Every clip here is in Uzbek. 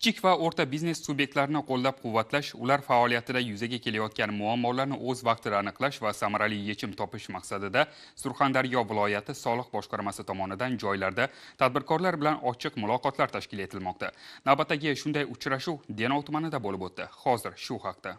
Kichik va o'rta biznes subyektlarini qo'llab-quvvatlash, ular faoliyatida yuzaga kelayotgan muammolarni o'z vaqtida aniqlash va samarali yechim topish maqsadida Surxondaryo viloyati soliq boshqarmasi tomonidan joylarda tadbirkorlar bilan ochiq muloqotlar tashkil etilmoqda. Navbatdagi shunday uchrashuv Denov tumanida bo'lib o'tdi. Hozir shu haqda.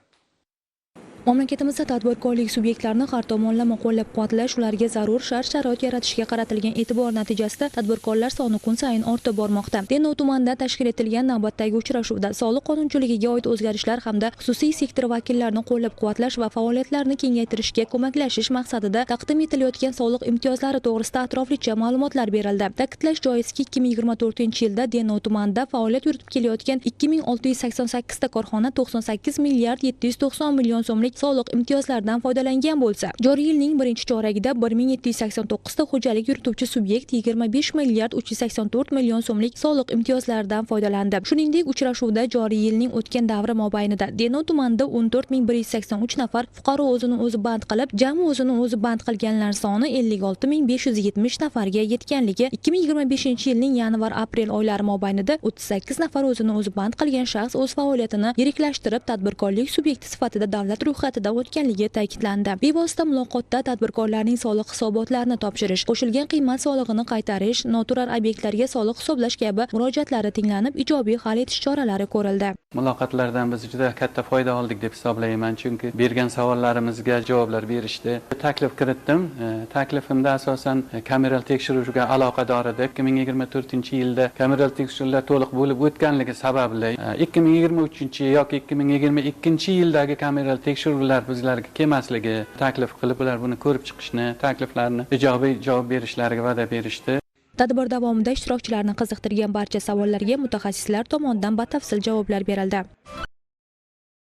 Mamlakatimizda tadbirkorlik subyektlarini har tomonlama qo'llab-quvvatlash, ularga zarur shart-sharoit yaratishga qaratilgan e'tibor natijasida tadbirkorlar soni kun sayin ortib bormoqda. Denov tumanida tashkil etilgan navbatdagi uchrashuvda soliq qonunchiligiga oid o'zgarishlar hamda xususiy sektor vakillarini qo'llab-quvvatlash va faoliyatlarini kengaytirishga ko'maklashish maqsadida taqdim etilayotgan soliq imtiyozlari to'g'risida atroflicha ma'lumotlar berildi. Ta'kidlash joizki, 2024-yilda Denov tumanida faoliyat yuritib kelayotgan 2688 ta korxona 98 milliard 790 million so'mlik soliq imtiyozlaridan foydalangan bo'lsa, joriy yilning birinchi choragida 1789 ta xo'jalik yurituvchi subyekt 25 milliard 384 million so'mlik soliq imtiyozlaridan foydalandi. Shuningdek, uchrashuvda joriy yilning o'tgan davri mobaynida Denov tumanida 14183 nafar fuqaro o'zini o'zi band qilib, jami o'zini o'zi band qilganlar soni 56570 nafarga yetganligi, 2025-yilning yanvar-aprel oylari mobaynida 38 nafar o'zini o'zi band qilgan shaxs o'z faoliyatini yiriklashtirib, tadbirkorlik subyekti sifatida davlat ro'yxatida o'tganligi ta'kidlandi. Bevosita muloqotda tadbirkorlarning soliq hisobotlarini topshirish, qo'shilgan qiymat solig'ini qaytarish, noturar obyektlarga soliq hisoblash kabi murojaatlari tinglanib, ijobiy hal etish choralari ko'rildi. Muloqotlardan biz juda katta foyda oldik deb hisoblayman, chunki bergan savollarimizga javoblar berishdi. Taklif kiritdim. Taklifimda asosan kameral tekshiruvga aloqador edi. 2024-yilda kameral tekshiruvlar to'liq bo'lib o'tganligi sababli 2023 yoki 2022-yildagi kameral tekshiruvlar bizlarga kelmasligi taklif qilib, ular buni ko'rib chiqishni, takliflarni ijobiy javob berishlariga va'da berishdi. Tadbir davomida ishtirokchilarni qiziqtirgan barcha savollarga mutaxassislar tomonidan batafsil javoblar berildi.